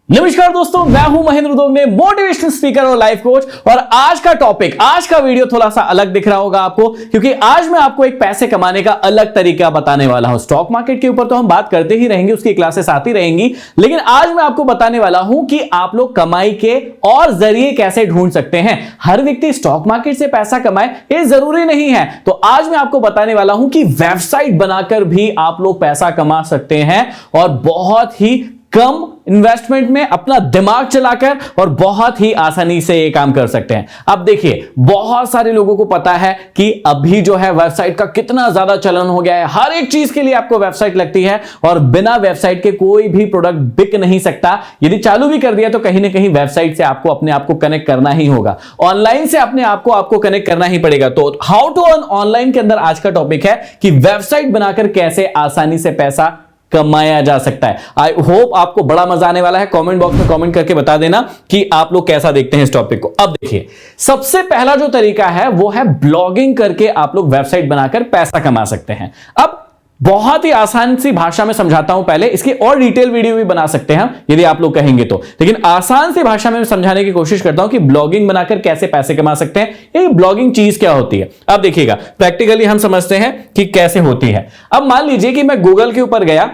नमस्कार दोस्तों, मैं हूं महेंद्र दोगने, मोटिवेशनल स्पीकर और लाइफ कोच। और आज का टॉपिक, आज का वीडियो थोड़ा सा अलग दिख रहा होगा आपको, क्योंकि आज मैं आपको एक पैसे कमाने का अलग तरीका बताने वाला हूं। स्टॉक मार्केट के ऊपर तो हम बात करते ही रहेंगे, उसकी क्लासेस आती रहेंगी, लेकिन आज मैं आपको बताने वाला हूं कि आप लोग कमाई के और जरिए कैसे ढूंढ सकते हैं। हर व्यक्ति स्टॉक मार्केट से पैसा कमाए ये जरूरी नहीं है। तो आज मैं आपको बताने वाला हूं कि वेबसाइट बनाकर भी आप लोग पैसा कमा सकते हैं, और बहुत ही कम इन्वेस्टमेंट में अपना दिमाग चलाकर और बहुत ही आसानी से ये काम कर सकते हैं। अब देखिए, बहुत सारे लोगों को पता है कि अभी जो है वेबसाइट का कितना ज्यादा चलन हो गया है। हर एक चीज के लिए आपको वेबसाइट लगती है, और बिना वेबसाइट के कोई भी प्रोडक्ट बिक नहीं सकता। यदि चालू भी कर दिया तो कहीं ना कहीं वेबसाइट से आपको अपने आप को कनेक्ट करना ही होगा, ऑनलाइन से अपने आप को आपको कनेक्ट करना ही पड़ेगा। तो हाउ टू अर्न ऑनलाइन के अंदर आज का टॉपिक है कि वेबसाइट बनाकर कैसे आसानी से पैसा कमाया जा सकता है। आई होप आपको बड़ा मजा आने वाला है। कमेंट बॉक्स में कमेंट करके बता देना कि आप लोग कैसा देखते हैं इस टॉपिक को। अब देखिए, सबसे पहला जो तरीका है वो है ब्लॉगिंग करके आप लोग वेबसाइट बनाकर पैसा कमा सकते हैं। अब बहुत ही आसान सी भाषा में समझाता हूं, पहले इसकी और डिटेल वीडियो भी बना सकते हैं यदि आप लोग कहेंगे तो, लेकिन आसान सी भाषा में समझाने की कोशिश करता हूं कि ब्लॉगिंग बनाकर कैसे पैसे कमा सकते हैं। ये ब्लॉगिंग चीज क्या होती है, अब देखिएगा, प्रैक्टिकली हम समझते हैं कि कैसे होती है। अब मान लीजिए कि मैं गूगल के ऊपर गया,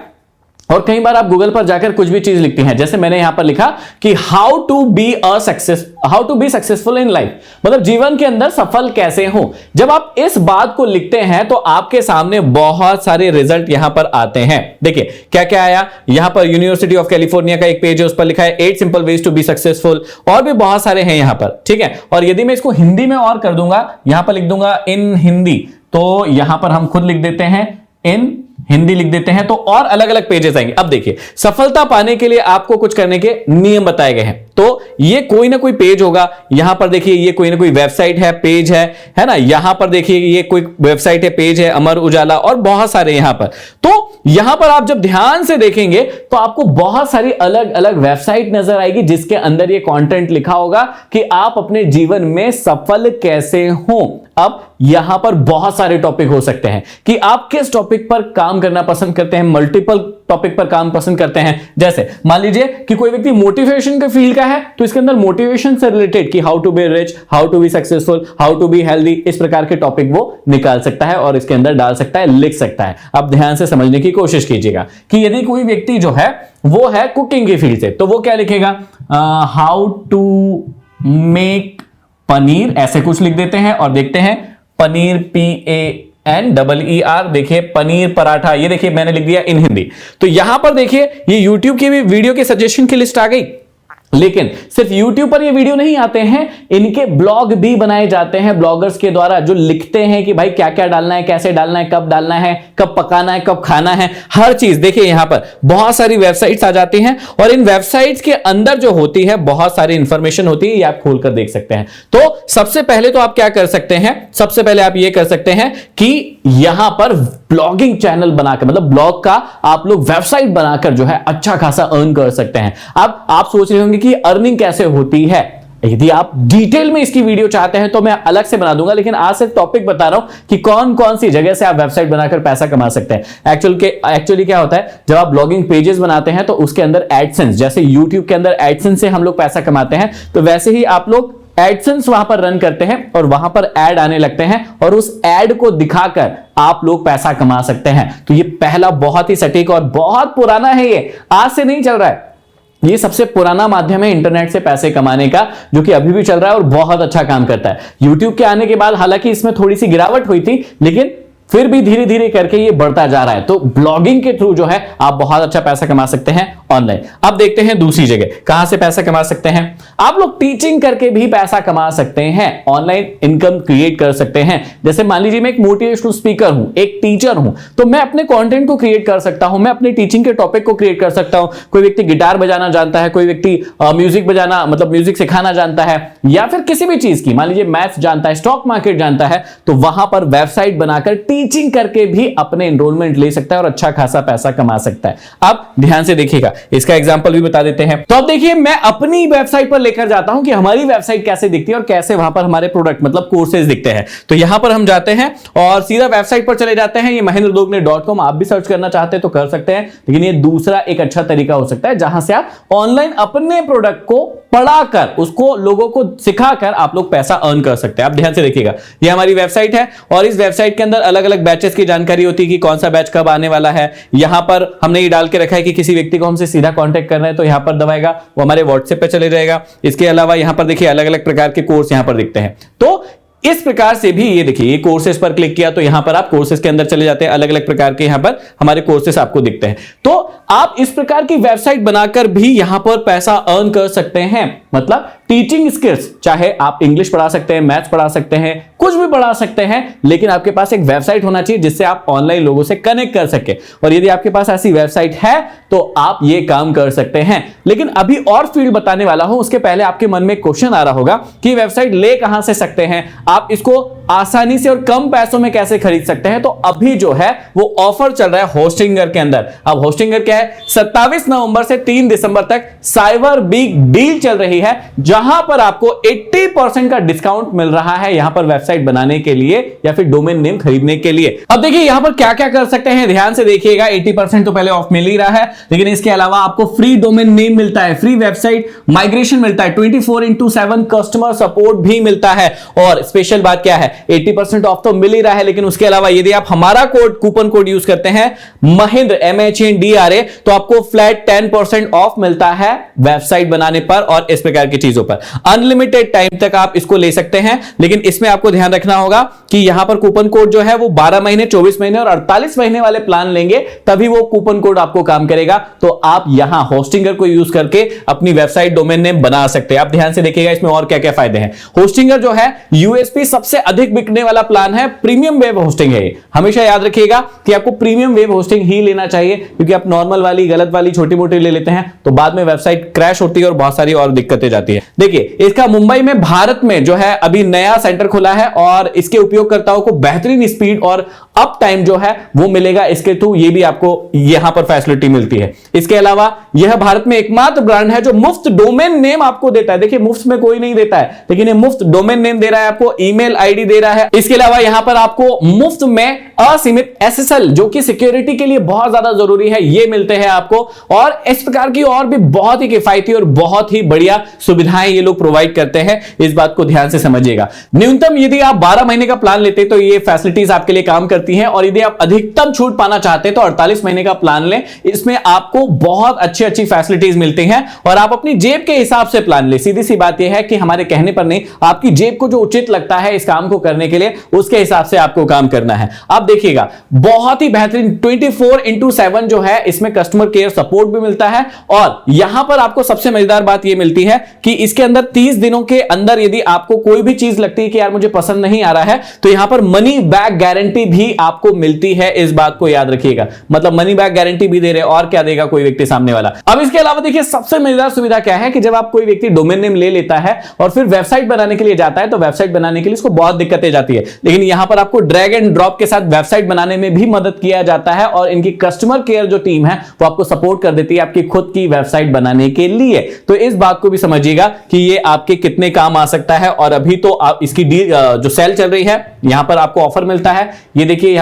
और कई बार आप गूगल पर जाकर कुछ भी चीज लिखती हैं, जैसे मैंने यहां पर लिखा कि how to be successful in life, मतलब जीवन के अंदर सफल कैसे हो। जब आप इस बात को लिखते हैं तो आपके सामने बहुत सारे रिजल्ट यहां पर आते हैं। देखिए क्या क्या आया, यहां पर यूनिवर्सिटी ऑफ कैलिफोर्निया का एक पेज है, उस पर लिखा है 8 simple ways to be successful, और भी बहुत सारे हैं यहां पर, ठीक है। और यदि मैं इसको हिंदी में और कर दूंगा, यहां पर लिख दूंगा इन हिंदी, तो यहां पर हम खुद लिख देते हैं इन हिंदी लिख देते हैं, तो और अलग अलग पेजेस आएंगे। अब देखिए, सफलता पाने के लिए आपको कुछ करने के नियम बताए गए हैं। तो ये कोई ना कोई पेज होगा, यहां पर देखिए ये कोई ना कोई वेबसाइट है, पेज है ना। यहां पर देखिए ये कोई वेबसाइट है, पेज है, अमर उजाला, और बहुत सारे यहां पर। तो यहां पर आप जब ध्यान से देखेंगे तो आपको बहुत सारी अलग अलग वेबसाइट नजर आएगी, जिसके अंदर ये कंटेंट लिखा होगा कि आप अपने जीवन में सफल कैसे हो। अब यहां पर बहुत सारे टॉपिक हो सकते हैं कि आप किस टॉपिक पर काम करना पसंद करते हैं, मल्टीपल टॉपिक पर काम पसंद करते हैं। जैसे मान लीजिए कि कोई व्यक्ति मोटिवेशन के फील्ड का है, तो इसके अंदर मोटिवेशन से रिलेटेड कि how to be rich, how to be successful, how to be healthy, इस प्रकार के टॉपिक वो निकाल सकता है और इसके अंदर डाल सकता है, लिख सकता है। अब ध्यान से समझने की कोशिश कीजिएगा कि यदि कोई व्यक्ति जो है वो है कुकिंग की फील्ड से, तो वो क्या लिखेगा, हाउ टू मेक पनीर, ऐसे कुछ लिख देते हैं और देखते हैं पनीर, PANEER, देखिए पनीर पराठा, ये देखिए मैंने लिख दिया इन हिंदी। तो यहां पर देखिए ये YouTube की भी वीडियो के सजेशन की लिस्ट आ गई। लेकिन सिर्फ YouTube पर ये वीडियो नहीं आते हैं, इनके ब्लॉग भी बनाए जाते हैं ब्लॉगर्स के द्वारा, जो लिखते हैं कि भाई क्या क्या डालना है, कैसे डालना है, कब डालना है, कब पकाना है, कब खाना है, हर चीज। देखिए यहां पर बहुत सारी वेबसाइट्स आ जाती हैं, और इन वेबसाइट्स के अंदर जो होती है बहुत सारी इंफॉर्मेशन होती है, ये आप खोलकर देख सकते हैं। तो सबसे पहले तो आप क्या कर सकते हैं, सबसे पहले आप ये कर सकते हैं कि यहां पर ब्लॉगिंग चैनल बनाकर, मतलब ब्लॉग का आप लोग वेबसाइट बनाकर जो है अच्छा खासा अर्न कर सकते हैं। अब आप सोच रहे होंगे कि अर्निंग कैसे होती है। यदि आप डिटेल में इसकी वीडियो चाहते हैं तो मैं अलग से बना दूंगा, लेकिन आज सिर्फ टॉपिक बता रहा हूं कि कौन कौन सी जगह से आप वेबसाइट बनाकर पैसा कमा सकते हैं। एक्चुअली क्या होता है, जब आप ब्लॉगिंग पेजेस बनाते हैं तो उसके अंदर एडसेंस, जैसे यूट्यूब के अंदर एडसेंस से हम लोग पैसा कमाते हैं, तो वैसे ही आप लोग एडसेंस वहां पर रन करते हैं और वहां पर ऐड आने लगते हैं, और उस ऐड को दिखाकर आप लोग पैसा कमा सकते हैं। तो ये पहला बहुत ही सटीक और बहुत पुराना है, ये आज से नहीं चल रहा है, ये सबसे पुराना माध्यम है इंटरनेट से पैसे कमाने का, जो कि अभी भी चल रहा है और बहुत अच्छा काम करता है। YouTube के आने के बाद हालांकि इसमें थोड़ी सी गिरावट हुई थी, लेकिन फिर भी धीरे धीरे करके ये बढ़ता जा रहा है। तो ब्लॉगिंग के थ्रू जो है आप बहुत अच्छा पैसा कमा सकते हैं ऑनलाइन। अब देखते हैं दूसरी जगह कहां से पैसा कमा सकते हैं। आप लोग टीचिंग करके भी पैसा कमा सकते हैं, ऑनलाइन इनकम क्रिएट कर सकते हैं। जैसे मान लीजिए मैं एक मोटिवेशनल स्पीकर हूं, एक टीचर हूं, तो मैं अपने कंटेंट को क्रिएट कर सकता हूं, मैं अपने टीचिंग के टॉपिक को क्रिएट कर सकता हूं। कोई व्यक्ति गिटार बजाना जानता है, कोई व्यक्ति म्यूजिक बजाना, मतलब म्यूजिक सिखाना जानता है, या फिर किसी भी चीज की, मान लीजिए मैथ्स जानता है, स्टॉक मार्केट जानता है, तो वहां पर वेबसाइट बनाकर टीचिंग करके भी अपने एनरोलमेंट ले सकता है और अच्छा खासा पैसा कमा सकता है। आप ध्यान से देखिएगा, इसका एग्जांपल भी बता देते हैं। तो अब देखिए, मैं अपनी वेबसाइट पर लेकर जाता हूं कि हमारी वेबसाइट कैसे दिखती है और कैसे वहां पर हमारे प्रोडक्ट मतलब कोर्सेज दिखते हैं। तो यहां पर हम जाते हैं और सीधा वेबसाइट पर चले जाते हैं। ये mahendradogne.com, आप भी सर्च करना चाहते हैं तो कर सकते हैं, लेकिन ये दूसरा एक अच्छा तरीका हो सकता है जहां से आप ऑनलाइन अपने प्रोडक्ट को पढ़ाकर, उसको लोगों को सिखाकर आप लोग पैसा अर्न कर सकते हैं। आप ध्यान से देखिएगा, ये हमारी वेबसाइट है और इस वेबसाइट के अंदर अलग अलग बैचेस की जानकारी होती है कि कौन सा बैच कब आने वाला है। यहां पर हमने ये डाल के रखा है कि किसी व्यक्ति को हमसे सीधा कांटेक्ट करना है तो यहां पर दबाएगा, वो हमारे व्हाट्सएप पे चले जाएगा। इसके अलावा यहां पर देखिए अलग अलग प्रकार के कोर्स यहां पर दिखते हैं। तो इस प्रकार से भी ये देखिए, ये कोर्सेज पर क्लिक किया तो यहां पर आप कोर्सेज के अंदर चले जाते हैं, अलग अलग प्रकार के यहां पर हमारे कोर्सेज आपको दिखते हैं। तो आप इस प्रकार की वेबसाइट बनाकर भी यहां पर पैसा अर्न कर सकते हैं। मतलब टीचिंग स्किल्स, चाहे आप इंग्लिश पढ़ा सकते हैं, मैथ्स पढ़ा सकते हैं, कुछ भी पढ़ा सकते हैं, लेकिन आपके पास एक वेबसाइट होना चाहिए जिससे आप ऑनलाइन लोगों से कनेक्ट कर सके। और यदि आपके पास ऐसी वेबसाइट है तो आप ये काम कर सकते हैं। लेकिन अभी और फील्ड बताने वाला हूं, उसके पहले आपके मन में क्वेश्चन आ रहा होगा कि वेबसाइट ले कहां से सकते हैं, आप इसको आसानी से और कम पैसों में कैसे खरीद सकते हैं। तो अभी जो है वो ऑफर चल रहा है होस्टिंगर के अंदर। अब होस्टिंगर क्या है, 27 नवंबर से 3 दिसंबर तक साइबर बिग डील चल रही है, जहां पर आपको 80% का डिस्काउंट मिल रहा है यहां पर वेबसाइट बनाने के लिए या फिर डोमेन नेम खरीदने के लिए। अब देखिए यहां पर क्या क्या कर सकते हैं, ध्यान से देखिएगा। 80% तो पहले ऑफ मिल ही रहा है, लेकिन इसके अलावा आपको फ्री डोमेन नेम मिलता है, फ्री वेबसाइट माइग्रेशन मिलता है, 24/7 कस्टमर सपोर्ट भी मिलता है। और स्पेशल बात क्या है, 80% ऑफ तो मिल ही रहा है, लेकिन उसके अलावा यदि आप हमारा कोड, कूपन कोड यूज करते हैं महेंद्र MHENDRA, तो आपको फ्लैट 10% ऑफ मिलता है वेबसाइट बनाने पर और इस प्रकार की चीजों पर। अनलिमिटेड टाइम तक आप इसको ले सकते हैं, लेकिन इसमें आपको ध्यान रखना होगा कि यहां पर कूपन कोड जो है वो 12 महीने, 24 महीने और 48 महीने वाले प्लान लेंगे तभी वो कूपन कोड आपको काम करेगा। तो आप यहां होस्टिंगर को यूज करके अपनी वेबसाइट डोमेन नेम बना सकते हैं। आप ध्यान से देखिएगा इसमें और क्या क्या फायदे हैं। होस्टिंगर जो है यूएसपी सबसे अधिक बिकने वाला प्लान है, प्रीमियम वेब होस्टिंग है। हमेशा याद रखिएगा कि आपको प्रीमियम वेब होस्टिंग ही लेना चाहिए, क्योंकि आप नॉर्मल वाली, गलत वाली, छोटी मोटी ले लेते हैं तो बाद में वेबसाइट क्रैश होती है और बहुत सारी और दिक्कतें जाती है। देखिए इसका मुंबई में, भारत में जो है अभी नया सेंटर खुला है और इसके उपयोगकर्ताओं को बेहतरीन स्पीड और अप टाइम जो है वो मिलेगा इसके थ्रू, ये भी आपको यहां पर फैसिलिटी मिलती है। इसके अलावा यह भारत में एकमात्र ब्रांड है जो मुफ्त डोमेन नेम आपको देता है। देखिए मुफ्त में कोई नहीं देता है, लेकिन ये मुफ्त डोमेन नेम दे रहा है आपको, ईमेल आईडी दे रहा है। इसके अलावा यहां पर आपको मुफ्त में असीमित SSL, जो कि सिक्योरिटी के लिए बहुत ज्यादा जरूरी है, ये मिलते हैं आपको। और इस प्रकार की और भी बहुत ही किफायती और बहुत ही बढ़िया सुविधाएं ये लोग प्रोवाइड करते हैं, इस बात को ध्यान से समझिएगा। न्यूनतम यदि आप 12 महीने का प्लान लेते तो ये फैसिलिटीज आपके लिए काम करती हैं, और यदि आप अधिकतम छूट पाना चाहते हैं तो 48 महीने का प्लान लें। इसमें आपको बहुत अच्छी अच्छी फैसिलिटीज मिलती हैं और आप अपनी जेब के हिसाब से प्लान लें। सीधी सी बात यह है कि हमारे कहने पर नहीं, आपकी जेब को जो उचित लगता है इस काम को करने के लिए, उसके हिसाब से आपको काम करना है। आप देखिएगा बहुत ही बेहतरीन 24/7 जो है इसमें कस्टमर केयर सपोर्ट भी मिलता है। और यहां पर आपको सबसे मजेदार बात यह मिलती है कि इसके अंदर 30 दिनों के अंदर यदि आपको कोई भी चीज लगती है कि यार मुझे पसंद नहीं आ रहा है, तो यहां पर मनी बैक गारंटी भी आपको मिलती है। इस बात को याद रखिएगा, मतलब मनी बैक गारंटी भी दे रहे, और क्या देगा कोई व्यक्ति सामने वाला। अब इसके अलावा देखिए सबसे मजेदार सुविधा क्या है कि जब आप कोई व्यक्ति डोमेन नेम ले लेता है और फिर वेबसाइट बनाने के लिए जाता है, तो वेबसाइट बनाने के लिए इसको बहुत दिक्कतें जाती है, लेकिन यहां पर आपको ड्रैग एंड ड्रॉप के साथ वेबसाइट बनाने में भी मदद किया जाता है और इनकी कस्टमर केयर जो टीम है वो आपको सपोर्ट कर देती है आपकी खुद की वेबसाइट बनाने के लिए। तो इस बात को भी समझिएगा कि ये आपके कितने काम आ सकता है। और अभी तो आप इसकी डील जो सेल चल रही है, यहां पर आपको ऑफर मिलता है। ये देखिए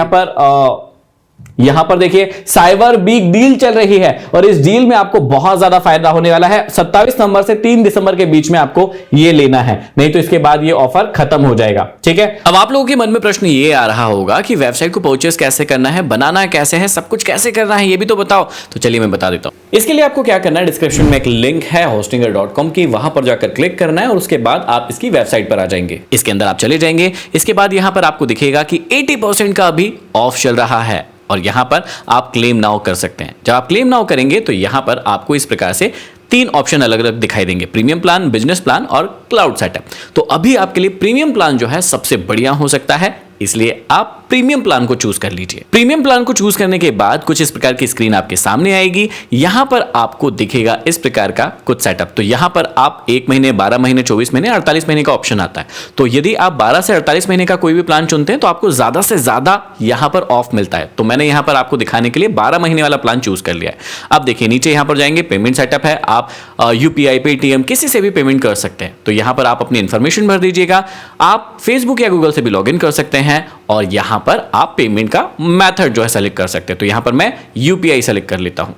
यहां पर देखिए साइबर बिग डील चल रही है और इस डील में आपको बहुत ज्यादा फायदा होने वाला है। 27 नवंबर से 3 दिसंबर के बीच में आपको ये लेना है, नहीं तो इसके बाद ये ऑफर खत्म हो जाएगा। ठीक है, अब आप लोगों के मन में प्रश्न ये आ रहा होगा कि वेबसाइट को परचेस कैसे करना है, बनाना कैसे है, सब कुछ कैसे करना है, ये भी तो बताओ। तो चलिए मैं बता देता हूं। इसके लिए आपको क्या करना है, डिस्क्रिप्शन में एक लिंक है hostinger.com की, वहां पर जाकर क्लिक करना है और उसके बाद आप इसकी वेबसाइट पर आ जाएंगे। इसके अंदर आप चले जाएंगे, इसके बाद यहां पर आपको दिखेगा कि 80% का अभी ऑफ चल रहा है और यहां पर आप क्लेम नाउ कर सकते हैं। जब आप क्लेम नाउ करेंगे तो यहां पर आपको इस प्रकार से 3 ऑप्शन अलग अलग दिखाई देंगे, प्रीमियम प्लान, बिजनेस प्लान और क्लाउड सेटअप। तो अभी आपके लिए प्रीमियम प्लान जो है सबसे बढ़िया हो सकता है। इसलिए आप प्रीमियम प्लान को चूज कर लीजिए। प्रीमियम प्लान को चूज करने के बाद कुछ इस प्रकार की स्क्रीन आपके सामने आएगी। यहां पर आपको दिखेगा इस प्रकार का कुछ सेटअप। तो यहां पर आप 1 महीने, 12 महीने, 24 महीने, 48 महीने का ऑप्शन आता है। तो यदि आप 12 से 48 महीने का कोई भी प्लान चुनते हैं तो आपको ज्यादा से ज्यादा यहां पर ऑफ मिलता है। तो मैंने यहां पर आपको दिखाने के लिए 12 महीने वाला प्लान चूज कर लिया है। अब देखिए नीचे यहां पर जाएंगे, पेमेंट सेटअप है। आप यूपीआई, पेटीएम किसी से भी पेमेंट कर सकते हैं। तो यहां पर आप अपनी इंफॉर्मेशन भर दीजिएगा। आप फेसबुक या गूगल से भी लॉगिन कर सकते हैं और यहां पर आप पेमेंट का मेथड जो है सेलेक्ट कर सकते हैं। तो यहां पर मैं यूपीआई सेलेक्ट कर लेता हूं।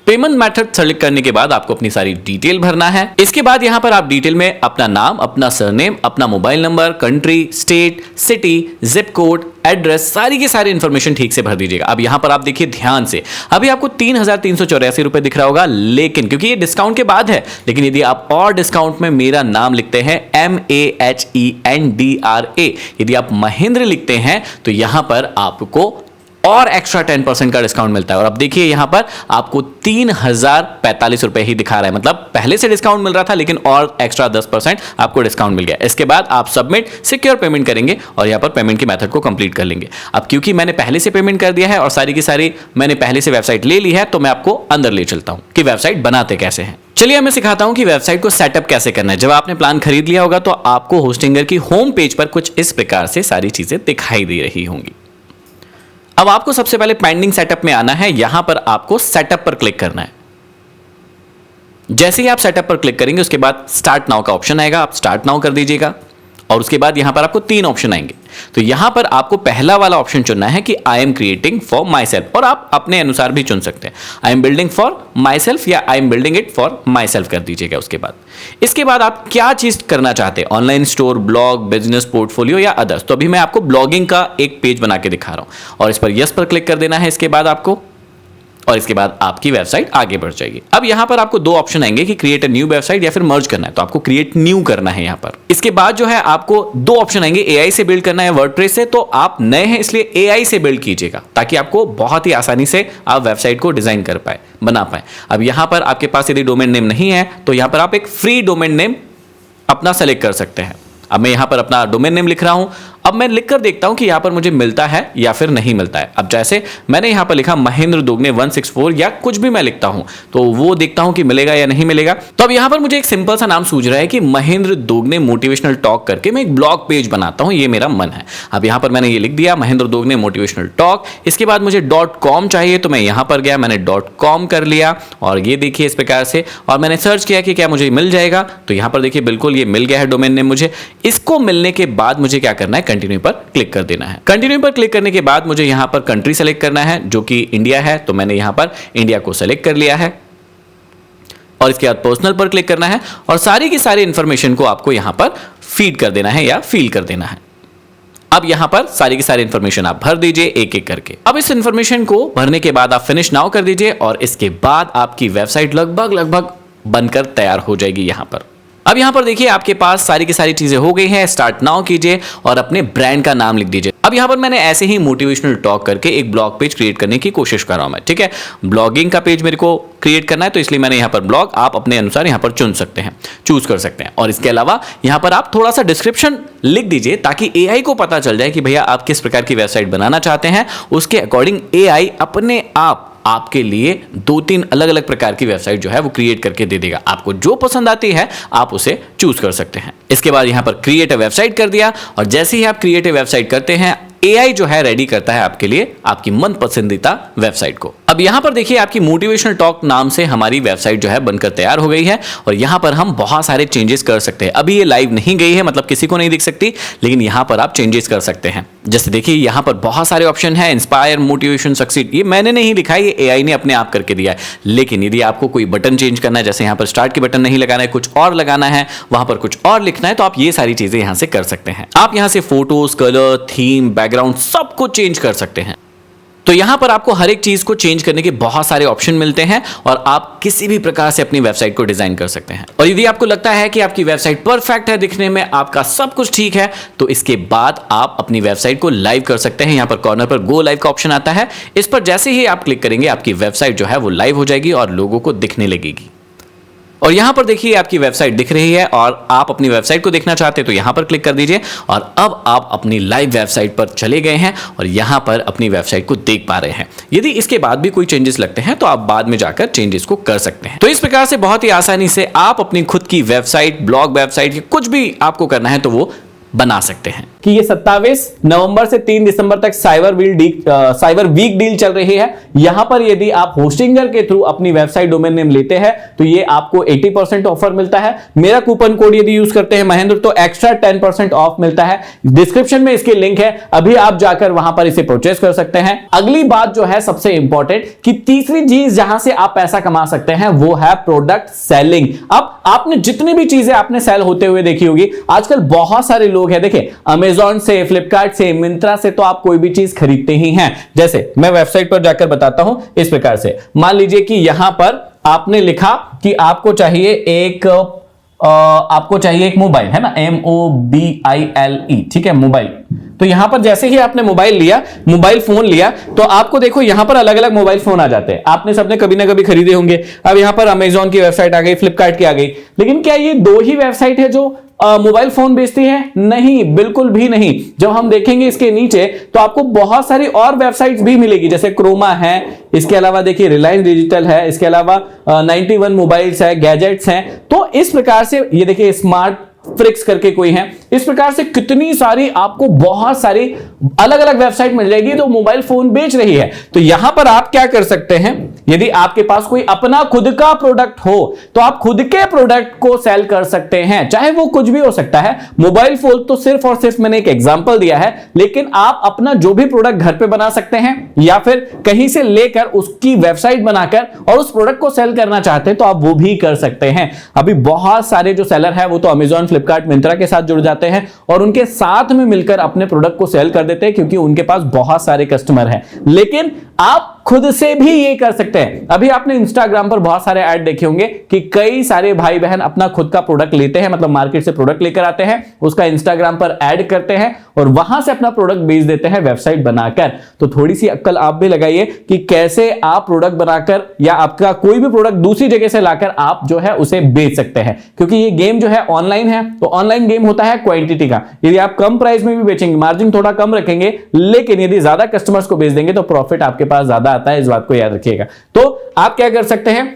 पेमेंट मेथड सेलेक्ट करने के बाद आपको अपनी सारी डिटेल भरना है। इसके बाद यहां पर आप डिटेल में अपना नाम, अपना सरनेम, अपना mobile number, country, state, city, zip code, address, सारी की सारी इंफॉर्मेशन ठीक से भर दीजिएगा। अब यहां पर आप देखिए ध्यान से, अभी आपको 3,384 रुपए दिख रहा होगा, लेकिन क्योंकि ये डिस्काउंट के बाद है, लेकिन यदि आप और डिस्काउंट में मेरा नाम लिखते हैं MAHENDRA, यदि आप महेंद्र लिखते हैं तो यहां पर आपको और एक्स्ट्रा 10% का डिस्काउंट मिलता है। और अब देखिए यहां पर आपको 3,045 रुपए ही दिखा रहा है, मतलब पहले से डिस्काउंट मिल रहा था लेकिन और एक्स्ट्रा 10% आपको डिस्काउंट मिल गया। इसके बाद आप सबमिट सिक्योर पेमेंट करेंगे और यहां पर पेमेंट की मेथड को कंप्लीट कर लेंगे। अब क्योंकि मैंने पहले से पेमेंट कर दिया है और सारी की सारी मैंने पहले से वेबसाइट ले ली है, तो मैं आपको अंदर ले चलता हूं कि वेबसाइट बनाते कैसे हैं। चलिए मैं सिखाता हूं कि वेबसाइट को सेटअप कैसे करना है। जब आपने प्लान खरीद लिया होगा तो आपको होस्टिंगर की होम पेज पर कुछ इस प्रकार से सारी चीजें दिखाई दे रही होंगी। अब आपको सबसे पहले पेंडिंग सेटअप में आना है। यहां पर आपको सेटअप पर क्लिक करना है। जैसे ही आप सेटअप पर क्लिक करेंगे उसके बाद स्टार्ट नाउ का ऑप्शन आएगा, आप स्टार्ट नाउ कर दीजिएगा और उसके बाद यहां पर आपको 3 ऑप्शन आएंगे। तो यहां पर आपको पहला वाला ऑप्शन चुनना है कि I am creating for myself, और आप अपने अनुसार भी चुन सकते हैं, I am building for myself या I am building it for myself कर दीजिएगा। इसके बाद आप क्या चीज करना चाहते हैं, online store, blog, business, portfolio या अदर्स। तो अभी मैं आपको ब्लॉगिंग का एक पेज बना के दिखा रहा हूं और इस पर यस पर क्लिक कर देना है इसके बाद आपको, और इसके बाद आपकी वेबसाइट आगे बढ़ जाएगी। अब यहां पर आपको 2 ऑप्शन आएंगे कि क्रिएट अ न्यू वेबसाइट या फिर मर्ज करना है, तो आपको क्रिएट न्यू करना है यहां पर। इसके बाद जो है आपको 2 ऑप्शन आएंगे, एआई से बिल्ड करना है वर्डप्रेस से। तो आप नए हैं इसलिए एआई से बिल्ड कीजिएगा ताकि आपको बहुत ही आसानी से आप वेबसाइट को डिजाइन कर पाए, बना पाए। अब यहां पर आपके पास यदि डोमेन नेम नहीं है तो यहां पर आप एक फ्री डोमेन नेम अपना सेलेक्ट कर सकते हैं। अब मैं यहां पर अपना डोमेन नेम लिख रहा हूं। अब मैं लिखकर देखता हूं कि यहां पर मुझे मिलता है या फिर नहीं मिलता है। अब जैसे मैंने यहां पर लिखा महेंद्र दोगने 164 या कुछ भी मैं लिखता हूं तो वो देखता हूं कि मिलेगा या नहीं मिलेगा। तो अब यहां पर मुझे एक सिंपल सा नाम सूझ रहा है कि महेंद्र दोगने मोटिवेशनल टॉक करके मैं एक ब्लॉग पेज बनाता हूं, ये मेरा मन है। अब यहां पर मैंने ये लिख दिया महेंद्र दोगने मोटिवेशनल टॉक। इसके बाद मुझे .com चाहिए तो मैं यहां पर गया, मैंने .com कर लिया और ये देखिए इस प्रकार से, और मैंने सर्च किया कि क्या मुझे मिल जाएगा। तो यहां पर देखिए बिल्कुल ये मिल गया है डोमेन नेम मुझे। इसको मिलने के बाद मुझे क्या करना है, कंटिन्यू पर क्लिक कर देना है। कंटिन्यू पर क्लिक करने के बाद मुझे यहां पर कंट्री सेलेक्ट करना है जो कि इंडिया है, तो मैंने यहां पर इंडिया को सेलेक्ट कर लिया है और इसके बाद पर्सनल पर क्लिक करना है और सारी की सारी इंफॉर्मेशन को आपको यहां पर फीड कर देना है या फिल कर देना है। अब यहां पर सारी की सारी इंफॉर्मेशन आप भर दीजिए एक एक करके। अब इस इंफॉर्मेशन को भरने के बाद आप फिनिश नाउ कर दीजिए और इसके बाद आपकी वेबसाइट लगभग बनकर तैयार हो जाएगी यहां पर। अब यहां पर देखिए आपके पास सारी की सारी चीजें हो गई हैं। स्टार्ट नाउ कीजिए और अपने ब्रांड का नाम लिख दीजिए। अब यहां पर मैंने ऐसे ही मोटिवेशनल टॉक करके एक ब्लॉग पेज क्रिएट करने की कोशिश कर रहा हूं मैं, ठीक है। ब्लॉगिंग का पेज मेरे को क्रिएट करना है तो इसलिए मैंने यहां पर ब्लॉग, आप अपने अनुसार यहां पर चूज कर सकते हैं। और इसके अलावा यहां पर आप थोड़ा सा डिस्क्रिप्शन लिख दीजिए ताकि एआई को पता चल जाए कि भैया आप किस प्रकार की वेबसाइट बनाना चाहते हैं। उसके अकॉर्डिंग एआई अपने आप आपके लिए 2-3 अलग अलग प्रकार की वेबसाइट जो है वो क्रिएट करके दे देगा। आपको जो पसंद आती है आप उसे चूज कर सकते हैं। इसके बाद यहां पर क्रिएट अ वेबसाइट कर दिया और जैसे ही आप क्रिएट अ वेबसाइट करते हैं एआई जो है रेडी करता है आपके लिए आपकी मन पसंदीदा वेबसाइट को। अब यहां पर देखिए आपकी मोटिवेशनल टॉक नाम से हमारी वेबसाइट जो है बनकर तैयार हो गई है और यहां पर हम बहुत सारे चेंजेस कर सकते हैं। अभी ये लाइव नहीं गई है, मतलब किसी को नहीं दिख सकती, लेकिन यहां पर आप चेंजेस कर सकते हैं। जैसे देखिए यहां पर बहुत सारे ऑप्शन है, इंस्पायर, मोटिवेशन, सक्सीड। ये मैंने नहीं लिखा है, ये एआई ने अपने आप करके दिया है। लेकिन यदि आपको कोई बटन चेंज करना है, जैसे यहां पर स्टार्ट के बटन नहीं लगाना है, कुछ और लगाना है, वहां पर कुछ और लिखना है, तो आप ये सारी चीजें यहां से कर सकते हैं। आप यहां से फोटोज, कलर, थीम, बैकग्राउंड सब कुछ चेंज कर सकते हैं। तो यहां पर आपको हर एक चीज को चेंज करने के बहुत सारे ऑप्शन मिलते हैं और आप किसी भी प्रकार से अपनी वेबसाइट को डिजाइन कर सकते हैं। और यदि आपको लगता है कि आपकी वेबसाइट परफेक्ट है, दिखने में आपका सब कुछ ठीक है, तो इसके बाद आप अपनी वेबसाइट को लाइव कर सकते हैं। यहां पर कॉर्नर पर गो लाइव का ऑप्शन आता है, इस पर जैसे ही आप क्लिक करेंगे आपकी वेबसाइट जो है वो लाइव हो जाएगी और लोगों को दिखने लगेगी। और यहां पर देखिए आपकी वेबसाइट दिख रही है और आप अपनी वेबसाइट को देखना चाहते हैं तो यहां पर क्लिक कर दीजिए और अब आप अपनी लाइव वेबसाइट पर चले गए हैं और यहां पर अपनी वेबसाइट को देख पा रहे हैं। यदि इसके बाद भी कोई चेंजेस लगते हैं तो आप बाद में जाकर चेंजेस को कर सकते हैं। तो इस प्रकार से बहुत ही आसानी से आप अपनी खुद की वेबसाइट, ब्लॉग वेबसाइट, कुछ भी आपको करना है तो वो बना सकते हैं। कि ये 27 नवंबर से 3 दिसंबर तक साइबर वीक डील चल रही है। यहां पर यदि आप होस्टिंगर के थ्रू अपनी वेबसाइट डोमेन नेम लेते हैं तो ये आपको 80% ऑफर मिलता है। मेरा कूपन कोड यदि यूज करते हैं महेंद्र तो एक्स्ट्रा 10% ऑफ मिलता है। डिस्क्रिप्शन में इसकी लिंक है, अभी आप जाकर वहां पर इसे परचेस कर सकते हैं। अगली बात जो है सबसे इंपॉर्टेंट कि तीसरी चीज जहां से आप पैसा कमा सकते हैं वो है प्रोडक्ट सेलिंग। अब आपने जितनी भी चीजें आपने सेल होते हुए देखी होगी, आजकल बहुत सारे लोग हैं, देखिए अमेजॉन से, फ्लिपकार्ट से, मिंत्रा से तो आप कोई भी चीज खरीदते ही हैं। जैसे मैं वेबसाइट पर जाकर बताता हूं इस प्रकार से। मान लीजिए कि यहां पर आपने लिखा कि आपको चाहिए एक मोबाइल, है ना, MOBILE, ठीक है, मोबाइल। तो यहां पर जैसे ही आपने मोबाइल फोन लिया तो आपको देखो यहां पर अलग अलग मोबाइल फोन आ जाते हैं। आपने सबने कभी ना कभी खरीदे होंगे। अब यहां पर अमेजॉन की वेबसाइट आ गई, फ्लिपकार्ट की आ गई, लेकिन क्या ये दो ही वेबसाइट है जो मोबाइल फोन बेचती है? नहीं, बिल्कुल भी नहीं। जब हम देखेंगे इसके नीचे तो आपको बहुत सारी और वेबसाइट्स भी मिलेगी, जैसे क्रोमा है, इसके अलावा देखिए रिलायंस डिजिटल है, इसके अलावा 91 मोबाइल्स है, गैजेट्स हैं। तो इस प्रकार से ये देखिए स्मार्ट फ्रिक्स करके कोई है। इस प्रकार से कितनी सारी आपको बहुत सारी अलग अलग वेबसाइट मिल जाएगी तो मोबाइल फोन बेच रही है। तो यहां पर आप क्या कर सकते हैं, यदि आपके पास कोई अपना खुद का प्रोडक्ट हो तो आप खुद के प्रोडक्ट को सेल कर सकते हैं, चाहे वो कुछ भी हो सकता है। मोबाइल फोन तो सिर्फ और सिर्फ मैंने एक एग्जांपल दिया है, लेकिन आप अपना जो भी प्रोडक्ट घर पे बना सकते हैं या फिर कहीं से लेकर उसकी वेबसाइट बनाकर और उस प्रोडक्ट को सेल करना चाहते हैं तो आप वो भी कर सकते हैं। अभी बहुत सारे जो सेलर है वो तो अमेजॉन, फ्लिपकार्ट, मिंत्रा के साथ जुड़ जाते हैं और उनके साथ में मिलकर अपने प्रोडक्ट को सेल कर देते हैं क्योंकि उनके पास बहुत सारे कस्टमर हैं। लेकिन आप खुद से भी ये कर सकते हैं। अभी आपने इंस्टाग्राम पर बहुत सारे ऐड देखे होंगे कि कई सारे भाई बहन अपना खुद का प्रोडक्ट लेते हैं, मतलब मार्केट से प्रोडक्ट लेकर आते हैं, उसका इंस्टाग्राम पर ऐड करते हैं और वहां से अपना प्रोडक्ट बेच देते हैं वेबसाइट बनाकर। तो थोड़ी सी अक्ल आप भी लगाइए कि कैसे आप प्रोडक्ट बनाकर या आपका कोई भी प्रोडक्ट दूसरी जगह से लाकर आप जो है उसे बेच सकते हैं, क्योंकि ये गेम जो है ऑनलाइन है। तो ऑनलाइन गेम होता है क्वांटिटी का। यदि आप कम प्राइस में भी बेचेंगे, मार्जिन थोड़ा कम रखेंगे, लेकिन यदि ज्यादा कस्टमर्स को बेच देंगे तो प्रॉफिट आपके पास ज्यादा आता है। इस बात को याद रखिएगा। तो आप क्या कर सकते हैं,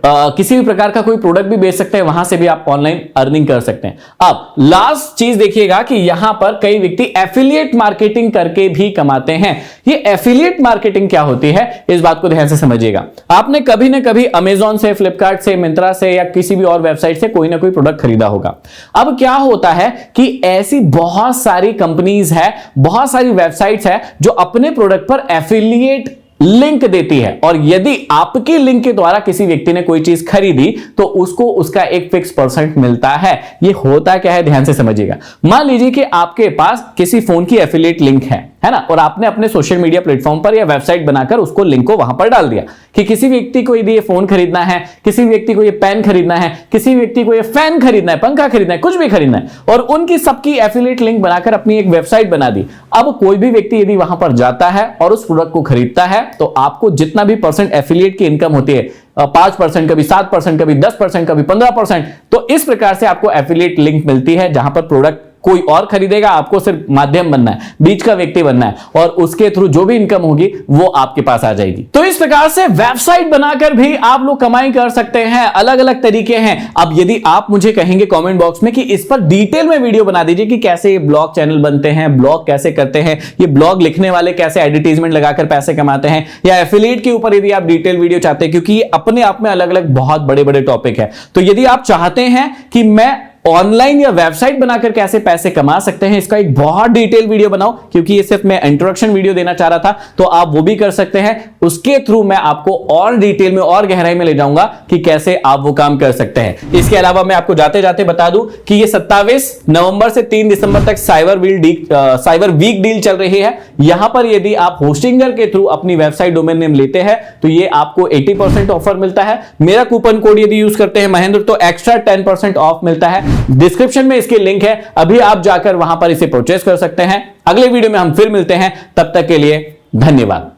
किसी भी प्रकार का कोई प्रोडक्ट भी बेच सकते हैं, वहां से भी आप ऑनलाइन अर्निंग कर सकते हैं। अब लास्ट चीज देखिएगा कि यहां पर कई व्यक्ति एफिलिएट मार्केटिंग करके भी कमाते हैं। ये एफिलिएट मार्केटिंग क्या होती है, इस बात को ध्यान से समझिएगा। आपने कभी ना कभी अमेजॉन से, फ्लिपकार्ट से, मिंत्रा से या किसी भी और वेबसाइट से कोई ना कोई प्रोडक्ट खरीदा होगा। अब क्या होता है कि ऐसी बहुत सारी कंपनीज है, बहुत सारी वेबसाइट्स है जो अपने प्रोडक्ट पर एफिलिएट लिंक देती है और यदि आपकी लिंक के द्वारा किसी व्यक्ति ने कोई चीज खरीदी तो उसको उसका एक फिक्स % मिलता है। ये होता क्या है, ध्यान से समझिएगा। मान लीजिए कि आपके पास किसी फोन की एफिलिएट लिंक है ना, और आपने अपने सोशल मीडिया प्लेटफॉर्म पर या वेबसाइट बनाकर उसको लिंक को वहां पर डाल दिया कि किसी व्यक्ति को यदि ये फोन खरीदना है, किसी व्यक्ति को ये पेन खरीदना है, किसी व्यक्ति को ये फैन खरीदना है, पंखा खरीदना है, कुछ भी खरीदना है, और उनकी सबकी एफिलिएट लिंक बनाकर अपनी एक वेबसाइट बना दी। अब कोई भी व्यक्ति यदि वहां पर जाता है और उस प्रोडक्ट को खरीदता है तो आपको जितना भी % एफिलिएट की इनकम होती है, 5%, कभी 7%, कभी 10%, कभी 15%, तो इस प्रकार से आपको एफिलिएट लिंक मिलती है जहां पर प्रोडक्ट कोई और खरीदेगा, आपको सिर्फ माध्यम बनना है, बीच का व्यक्ति बनना है और उसके थ्रू जो भी इनकम होगी वो आपके पास आ जाएगी। तो इस प्रकार से वेबसाइट बनाकर भी आप लोग कमाई कर सकते हैं। अलग अलग तरीके हैं। अब यदि आप मुझे कहेंगे कमेंट बॉक्स में कि इस पर डिटेल में वीडियो बना दीजिए कि कैसे ये ब्लॉग चैनल बनते हैं, ब्लॉग कैसे करते हैं, ये ब्लॉग लिखने वाले कैसे एडवर्टाइजमेंट लगाकर पैसे कमाते हैं, या एफिलिएट के ऊपर यदि आप डिटेल वीडियो चाहते हैं, क्योंकि ये अपने आप में अलग अलग बहुत बड़े बड़े टॉपिक है। तो यदि आप चाहते हैं कि मैं ऑनलाइन या वेबसाइट बनाकर कैसे पैसे कमा सकते हैं, इसका एक बहुत डिटेल वीडियो बनाओ, क्योंकि ये सिर्फ मैं इंट्रोडक्शन वीडियो देना चाह रहा था, तो आप वो भी कर सकते हैं। उसके थ्रू मैं आपको और डिटेल में और गहराई में ले जाऊंगा कि कैसे आप वो काम कर सकते हैं। इसके अलावा मैं आपको जाते जाते बता दूं कि ये 27 नवंबर से 3 दिसंबर तक साइबर वीक डील चल रही है। यहां पर यदि आप होस्टिंगर के थ्रू अपनी वेबसाइट डोमेन नेम लेते हैं तो ये आपको 80% ऑफर मिलता है। मेरा कूपन कोड यदि यूज करते हैं महेंद्र तो एक्स्ट्रा 10% ऑफ मिलता है। डिस्क्रिप्शन में इसकी लिंक है, अभी आप जाकर वहां पर इसे परचेस कर सकते हैं। अगले वीडियो में हम फिर मिलते हैं, तब तक के लिए धन्यवाद।